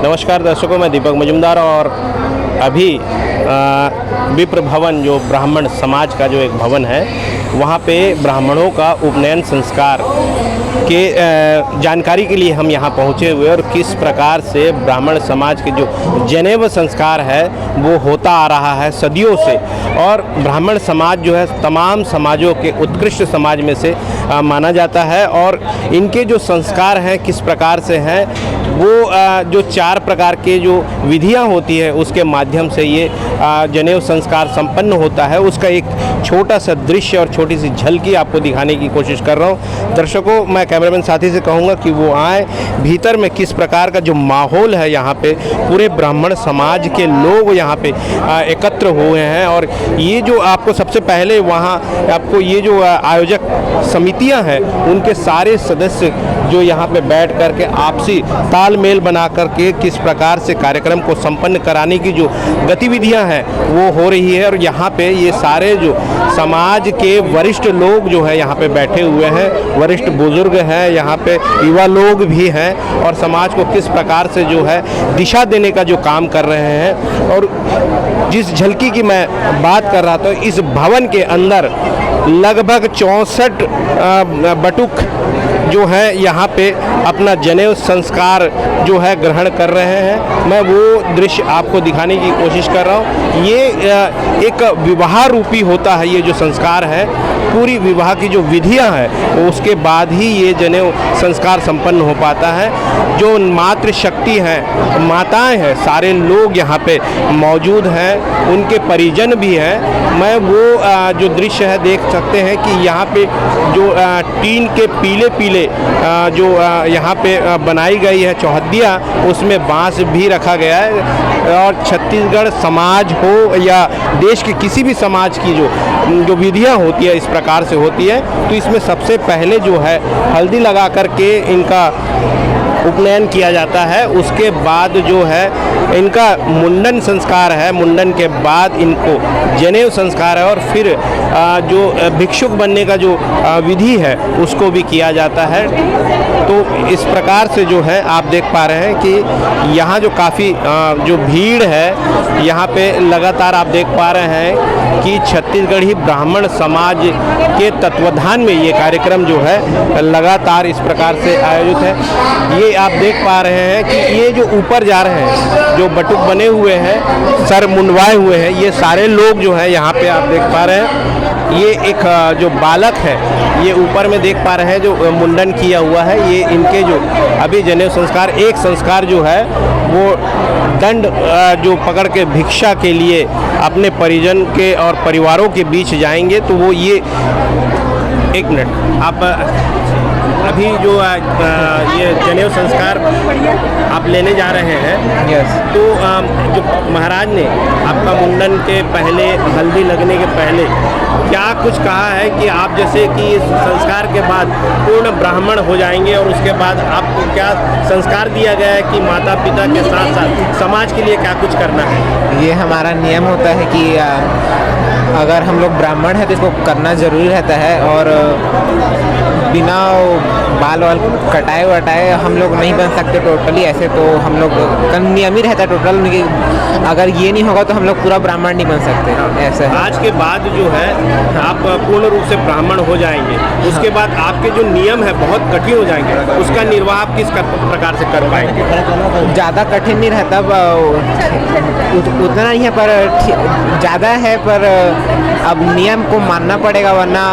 नमस्कार दर्शकों, मैं दीपक मजुमदार और अभी विप्र भवन जो ब्राह्मण समाज का जो एक भवन है वहाँ पे ब्राह्मणों का उपनयन संस्कार के जानकारी के लिए हम यहाँ पहुँचे हुए और किस प्रकार से ब्राह्मण समाज के जो जनेऊ संस्कार है वो होता आ रहा है सदियों से। और ब्राह्मण समाज जो है तमाम समाजों के उत्कृष्ट समाज में से माना जाता है और इनके जो संस्कार हैं किस प्रकार से हैं वो जो 4 प्रकार के जो विधियां होती है उसके माध्यम से ये जनेऊ संस्कार संपन्न होता है, उसका एक छोटा सा दृश्य और छोटी सी झलकी आपको दिखाने की कोशिश कर रहा हूँ। दर्शकों, मैं कैमरामैन साथी से कहूँगा कि वो आए भीतर में किस प्रकार का जो माहौल है यहाँ पे पूरे ब्राह्मण समाज के लोग यहाँ पे एकत्र हुए हैं। और ये जो आपको सबसे पहले वहाँ आपको ये जो आयोजक समितियाँ हैं उनके सारे सदस्य जो यहाँ पे बैठ कर के आपसी तालमेल बना करके किस प्रकार से कार्यक्रम को संपन्न कराने की जो गतिविधियां हैं वो हो रही है। और यहाँ पे ये सारे जो समाज के वरिष्ठ लोग जो है यहाँ पे बैठे हुए हैं, वरिष्ठ बुजुर्ग हैं, यहाँ पे युवा लोग भी हैं और समाज को किस प्रकार से जो है दिशा देने का जो काम कर रहे हैं। और जिस झलकी की मैं बात कर रहा था, इस भवन के अंदर लगभग 64 बटुक जो है यहाँ पे अपना जनेऊ संस्कार जो है ग्रहण कर रहे हैं। मैं वो दृश्य आपको दिखाने की कोशिश कर रहा हूँ। ये एक विवाह रूपी होता है, ये जो संस्कार है पूरी विवाह की जो विधियां हैं उसके बाद ही ये जनेऊ संस्कार संपन्न हो पाता है। जो मातृ शक्ति हैं, माताएं हैं, सारे लोग यहाँ पे मौजूद हैं, उनके परिजन भी हैं। मैं वो जो दृश्य है देख सकते हैं कि यहाँ पे जो टीन के पीले पीले जो यहाँ पे बनाई गई है चौहद्दियाँ, उसमें बांस भी रखा गया है। और छत्तीसगढ़ समाज हो या देश के किसी भी समाज की जो विधियाँ होती है इस प्रकार से होती है। तो इसमें सबसे पहले जो है हल्दी लगा करके इनका उपनयन किया जाता है, उसके बाद जो है इनका मुंडन संस्कार है, मुंडन के बाद इनको जनेऊ संस्कार है और फिर जो भिक्षुक बनने का जो विधि है उसको भी किया जाता है। तो इस प्रकार से जो है आप देख पा रहे हैं कि यहाँ जो काफ़ी जो भीड़ है यहाँ पे लगातार आप देख पा रहे हैं कि छत्तीसगढ़ी ब्राह्मण समाज के तत्वाधान में ये कार्यक्रम जो है लगातार इस प्रकार से आयोजित है। ये आप देख पा रहे हैं कि ये जो ऊपर जा रहे हैं जो बटुक बने हुए हैं, सर मुंडवाए हुए हैं, ये सारे लोग जो है यहाँ पे आप देख पा रहे हैं। ये एक जो बालक है ये ऊपर में देख पा रहे हैं जो मुंडन किया हुआ है, ये इनके जो अभी जनेऊ संस्कार एक संस्कार जो है वो दंड जो पकड़ के भिक्षा के लिए अपने परिजन के और परिवारों के बीच जाएंगे। तो वो ये एक मिनट आप अभी जो ये जनेऊ संस्कार आप लेने जा रहे हैं। यस। तो जो महाराज ने आपका मुंडन के पहले हल्दी लगने के पहले क्या कुछ कहा है कि आप जैसे कि इस संस्कार के बाद पूर्ण ब्राह्मण हो जाएंगे और उसके बाद आपको क्या संस्कार दिया गया है कि माता पिता के साथ साथ समाज के लिए क्या कुछ करना है? ये हमारा नियम होता है कि अगर हम लोग ब्राह्मण हैं तो इसको करना ज़रूरी रहता है और बिना बाल वाल कटाए वटाए हम लोग नहीं बन सकते टोटली। ऐसे तो हम लोग का नियम ही रहता है टोटल, अगर ये नहीं होगा तो हम लोग पूरा ब्राह्मण नहीं बन सकते। ऐसा है। आज के बाद जो है आप पूर्ण रूप से ब्राह्मण हो जाएंगे, उसके बाद आपके जो नियम है बहुत कठिन हो जाएंगे, उसका निर्वाह आप किस प्रकार से कर पाएंगे? ज़्यादा कठिन नहीं रहता, उतना नहीं है पर ज़्यादा है, पर अब नियम को मानना पड़ेगा, वरना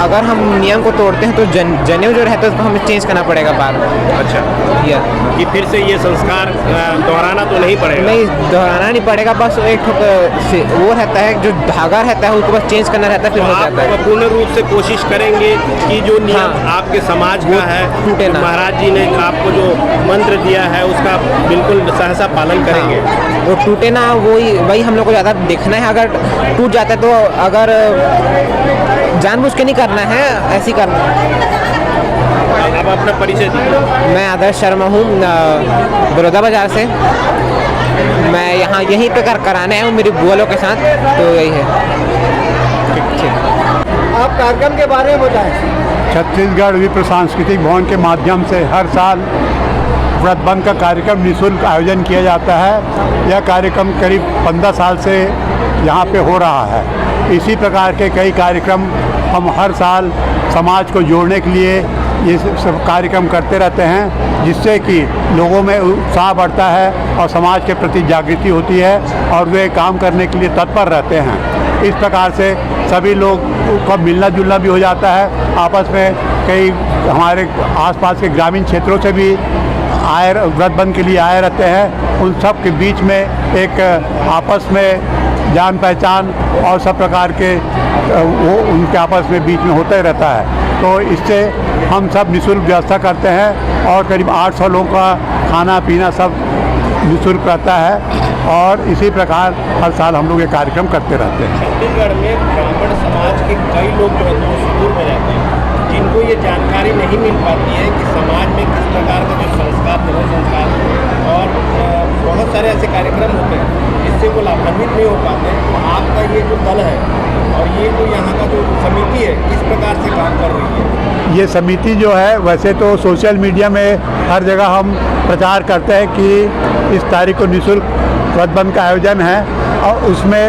अगर हम नियम को तोड़ते हैं तो जनेऊ जो रहता है उसको हमें चेंज करना पड़ेगा बार। अच्छा, या कि फिर से ये संस्कार दोहराना तो नहीं पड़ेगा? नहीं, दोहराना नहीं पड़ेगा, बस एक वो रहता है जो धागा रहता है उसको बस चेंज करना रहता है, फिर हो जाता है। आप पूर्ण रूप से कोशिश करेंगे कि जो नियम आपके समाज का है टूटे ना। महाराज जी ने आपको जो मंत्र दिया है उसका बिल्कुल सहसा पालन करेंगे। वो टूटे ना, वही हम लोग को ज़्यादा देखना है। अगर टूट जाता है तो अगर जानबूझ के नहीं करना है, ऐसी करना है। आप अपना परिचय दीजिए। मैं आदर्श शर्मा हूँ, बड़ौदा बाजार से। मैं यहाँ यहीं पे कराने आया हूँ मेरी बुआ लोग के साथ, तो यही है। आप कार्यक्रम के बारे में बताएं। छत्तीसगढ़ विप्र सांस्कृतिक भवन के माध्यम से हर साल व्रत बंद का कार्यक्रम निःशुल्क आयोजन किया जाता है। यह कार्यक्रम करीब 15 साल से यहाँ पे हो रहा है। इसी प्रकार के कई कार्यक्रम हम हर साल समाज को जोड़ने के लिए ये सब कार्यक्रम करते रहते हैं, जिससे कि लोगों में उत्साह बढ़ता है और समाज के प्रति जागृति होती है और वे काम करने के लिए तत्पर रहते हैं। इस प्रकार से सभी लोग का मिलना जुलना भी हो जाता है। आपस में कई हमारे आसपास के ग्रामीण क्षेत्रों से भी आए व्रत बंद के लिए आए रहते हैं। उन सब के बीच में एक आपस में जान पहचान और सब प्रकार के वो उनके आपस में बीच में होते रहता है। तो इससे हम सब निःशुल्क व्यवस्था करते हैं और करीब 800 लोगों का खाना पीना सब निःशुल्क रहता है और इसी प्रकार हर साल हम लोग ये कार्यक्रम करते रहते हैं। छत्तीसगढ़ में ब्राह्मण समाज के कई लोग जो है दूर से दूर में रहते हैं, जिनको ये जानकारी नहीं मिल पाती है कि समाज में किस प्रकार का जो संस्कार धर्म संस्कार और बहुत सारे ऐसे कार्यक्रम होते हैं जिससे वो लाभान्वित नहीं हो पाते। तो आपका ये जो दल है और ये जो यहाँ का जो समिति है किस प्रकार से काम कर रही है? ये समिति जो है वैसे तो सोशल मीडिया में हर जगह हम प्रचार करते हैं कि इस तारीख को निःशुल्क व्रत बंद का आयोजन है और उसमें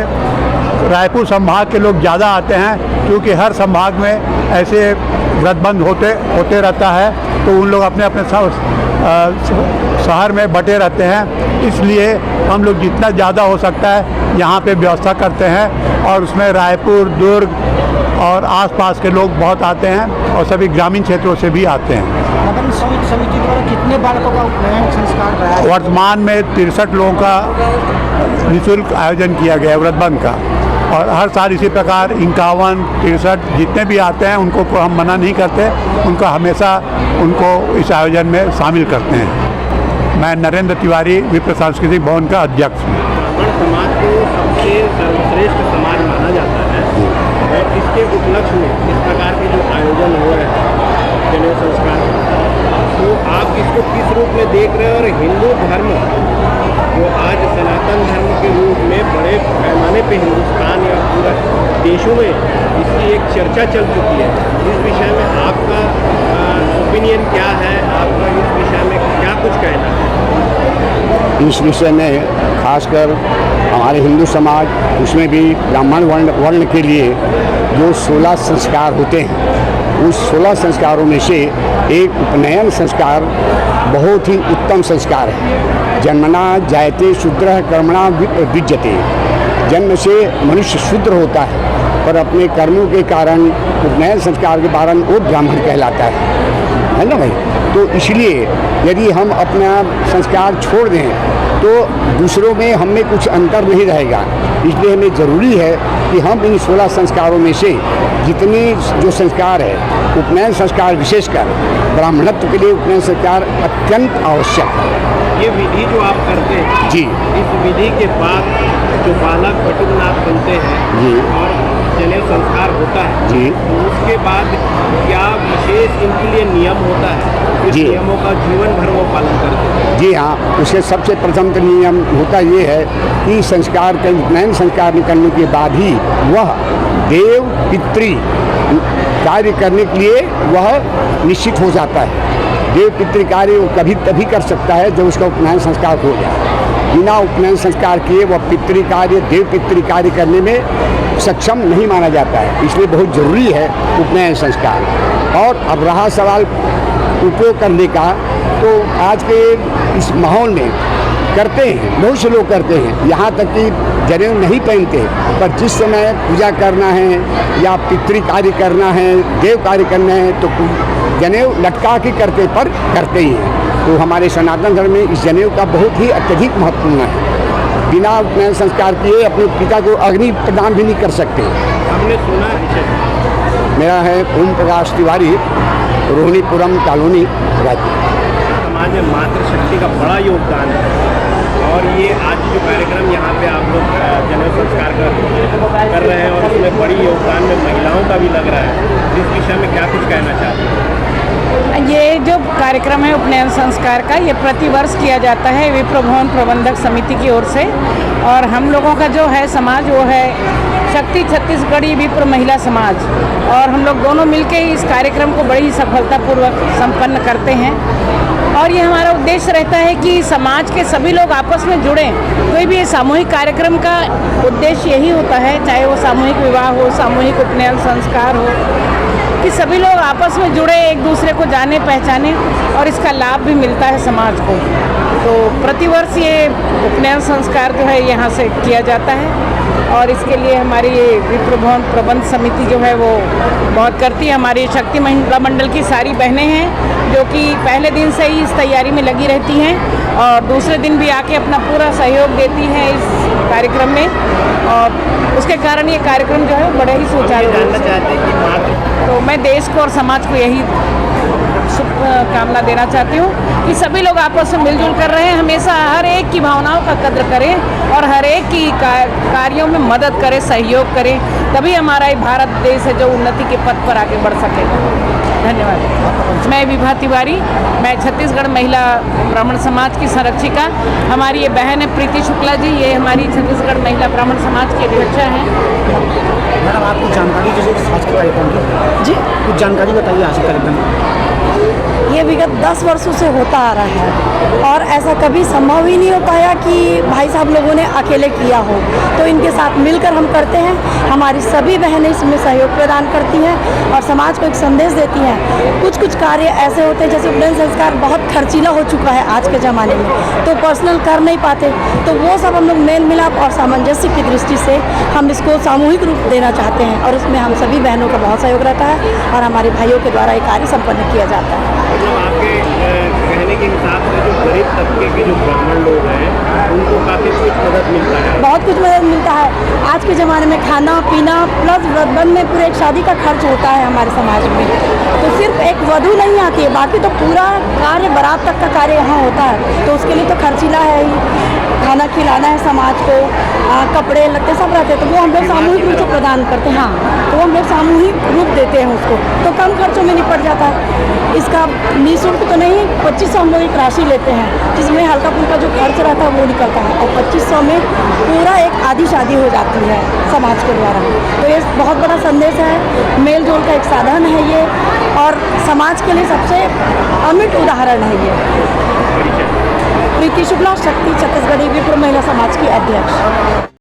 रायपुर संभाग के लोग ज़्यादा आते हैं, क्योंकि हर संभाग में ऐसे व्रत बंद होते रहता है। तो उन लोग अपने अपने शहर में बटे रहते हैं, इसलिए हम लोग जितना ज़्यादा हो सकता है यहाँ पे व्यवस्था करते हैं और उसमें रायपुर, दुर्ग और आसपास के लोग बहुत आते हैं और सभी ग्रामीण क्षेत्रों से भी आते हैं। नगर समिति द्वारा कितने बालकों का उपनयन संस्कार रहा है? वर्तमान में 63 लोगों का निःशुल्क आयोजन किया गया है व्रत बंद का और हर साल इसी प्रकार 51, 63 जितने भी आते हैं उनको को हम मना नहीं करते, उनका हमेशा उनको इस आयोजन में शामिल करते हैं। मैं नरेंद्र तिवारी विप्र सांस्कृतिक भवन का अध्यक्ष हूँ। ब्राह्मण समाज को सबसे सर्वश्रेष्ठ समाज माना जाता है और इसके उपलक्ष्य में इस प्रकार के जो आयोजन हो रहे हैं जनेऊ संस्कार, तो आप इसको किस रूप में देख रहे हैं? और हिंदू धर्म जो आज सनातन धर्म के रूप में बड़े पैमाने पे हिंदुस्तान या पूरा देशों में इसकी एक चर्चा चल चुकी है, इस विषय में आपका ओपिनियन क्या है? आपका इस विषय में क्या कुछ कहना है? इस विषय में खासकर हमारे हिंदू समाज, उसमें भी ब्राह्मण वर्ण के लिए जो 16 संस्कार होते हैं, उस 16 संस्कारों में से एक उपनयन संस्कार बहुत ही उत्तम संस्कार है। जन्मना जायते शूद्रः कर्मणा विद्यते। जन्म से मनुष्य शूद्र होता है पर अपने कर्मों के कारण उपनयन संस्कार के कारण वो ब्राह्मण कहलाता है ना भाई। तो इसलिए यदि हम अपना संस्कार छोड़ दें तो दूसरों में हम में कुछ अंतर नहीं रहेगा। इसलिए हमें ज़रूरी है कि हम इन 16 संस्कारों में से जितने जो संस्कार है, उपनयन संस्कार विशेषकर ब्राह्मणत्व के लिए उपनयन संस्कार अत्यंत आवश्यक है। ये विधि जो आप करते हैं जी, इस विधि के बाद जो बालक बटुकनाथ बनते हैं जी और जनेऊ संस्कार होता है जी, तो उसके बाद क्या विशेष इनके लिए नियम होता है? इस जी। नियमों का जीवन भर वो पालन करते हैं? जी हाँ, उसके सबसे प्रथम तो नियम होता ये है कि संस्कार का उपनयन संस्कार करने के बाद ही वह देव पितृ कार्य करने के लिए वह निश्चित हो जाता है। देव पितृ कार्य वो कभी तभी कर सकता है जब उसका उपनयन संस्कार हो जाए। बिना उपनयन संस्कार किए वह पितृ कार्य, देव पितृ कार्य करने में सक्षम नहीं माना जाता है। इसलिए बहुत ज़रूरी है उपनयन संस्कार। और अब रहा सवाल उपयोग करने का, तो आज के इस माहौल में करते हैं, बहुत से लोग करते हैं, यहाँ तक कि जनेऊ नहीं पहनते, पर जिस समय पूजा करना है या पितृ कार्य करना है, देव कार्य करना है, तो जनेऊ लटका के करते पर करते ही हैं। तो हमारे सनातन धर्म में इस जनेऊ का बहुत ही अत्यधिक महत्वपूर्ण है। बिना उपनयन संस्कार किए अपने पिता को अग्नि प्रदान भी नहीं कर सकते। हमने सुना है मेरा है ओम प्रकाश तिवारी, रोहिणीपुरम कॉलोनी, रायपुर। समाज में मातृशक्ति का बड़ा योगदान है और ये आज जो कार्यक्रम यहाँ पे आप लोग जनेऊ संस्कार कर रहे हैं और उसमें बड़ी योगदान में महिलाओं का भी लग रहा है, इस विषय में क्या कुछ कहना चाहते हैं? ये जो कार्यक्रम है उपनयन संस्कार का, ये प्रतिवर्ष किया जाता है विप्र भवन प्रबंधक समिति की ओर से। और हम लोगों का जो है समाज वो है शक्ति छत्तीसगढ़ी विप्र महिला समाज, और हम लोग दोनों मिलके ही इस कार्यक्रम को बड़ी ही सफलतापूर्वक संपन्न करते हैं। और ये हमारा उद्देश्य रहता है कि समाज के सभी लोग आपस में जुड़ें। कोई भी सामूहिक कार्यक्रम का उद्देश्य यही होता है, चाहे वो सामूहिक विवाह हो, सामूहिक उपनयन संस्कार हो, कि सभी लोग आपस में जुड़े, एक दूसरे को जाने पहचाने और इसका लाभ भी मिलता है समाज को। तो प्रतिवर्ष ये उपनयन संस्कार जो है यहाँ से किया जाता है और इसके लिए हमारी ये विप्र भवन प्रबंध समिति जो है वो बहुत करती है। हमारी शक्ति महिला मंडल की सारी बहनें हैं जो कि पहले दिन से ही इस तैयारी में लगी रहती हैं और दूसरे दिन भी आके अपना पूरा सहयोग देती हैं इस कार्यक्रम में, और उसके कारण ये कार्यक्रम जो है बड़े ही सुचारू रूप से। तो मैं देश को और समाज को यही शुभकामना देना चाहती हूँ कि सभी लोग आपस में मिलजुल कर रहे हैं, हमेशा हर एक की भावनाओं का कद्र करें और हर एक की कार्यों में मदद करें, सहयोग करें, तभी हमारा ये भारत देश है जो उन्नति के पथ पर आगे बढ़ सकेगा। धन्यवाद। मैं विभा तिवारी, मैं छत्तीसगढ़ महिला ब्राह्मण समाज की संरक्षिका। हमारी ये बहन है प्रीति शुक्ला जी, ये हमारी छत्तीसगढ़ महिला ब्राह्मण समाज की अध्यक्षा हैं। मैडम आपको जानकारी दीजिए आज के कार्यक्रम की। जी, कुछ जानकारी बताइए आज के कार्यक्रम। ये विगत 10 वर्षों से होता आ रहा है और ऐसा कभी संभव ही नहीं हो पाया कि भाई साहब लोगों ने अकेले किया हो, तो इनके साथ मिलकर हम करते हैं। हमारी सभी बहनें इसमें सहयोग प्रदान करती हैं और समाज को एक संदेश देती हैं। कुछ कुछ कार्य ऐसे होते हैं, जैसे उपनयन संस्कार बहुत खर्चीला हो चुका है आज के ज़माने में, तो पर्सनल कर नहीं पाते, तो वो सब हम लोग मेल मिलाप और सामंजस्य की दृष्टि से हम इसको सामूहिक रूप देना चाहते हैं और उसमें हम सभी बहनों का बहुत सहयोग रहता है और हमारे भाइयों के द्वारा ये कार्य संपन्न किया जाता है। आपके कहने के हिसाब से जो गरीब तबके के जो ब्राह्मण लोग हैं उनको काफ़ी कुछ मदद मिलता है, बहुत कुछ मदद मिलता है। आज के ज़माने में खाना पीना प्लस व्रतबंध में पूरे एक शादी का खर्च होता है हमारे समाज में, तो सिर्फ एक वधू नहीं आती है, बाकी तो पूरा कार्य बारात तक का कार्य यहाँ होता है, तो उसके लिए तो खर्चीला है ही। खाना खिलाना है समाज को, कपड़े लत्ते सब रहते हैं, तो वो हम लोग सामूहिक रूप से प्रदान करते हैं। हाँ, तो हम लोग सामूहिक रूप देते हैं उसको, तो कम खर्चों में निपट जाता है। इसका निःशुल्क तो नहीं, 2500 हम लोग एक राशि लेते हैं जिसमें हल्का फुल्का जो खर्च रहता है वो निकलता है और 2500 में पूरा एक आधी शादी हो जाती है समाज के द्वारा। तो ये बहुत बड़ा संदेश है, मेल जोल का एक साधन है ये और समाज के लिए सबसे अमिट उदाहरण है ये। प्रीति शुक्ला, शक्ति छत्तीसगढ़ी विप्र महिला समाज की अध्यक्ष।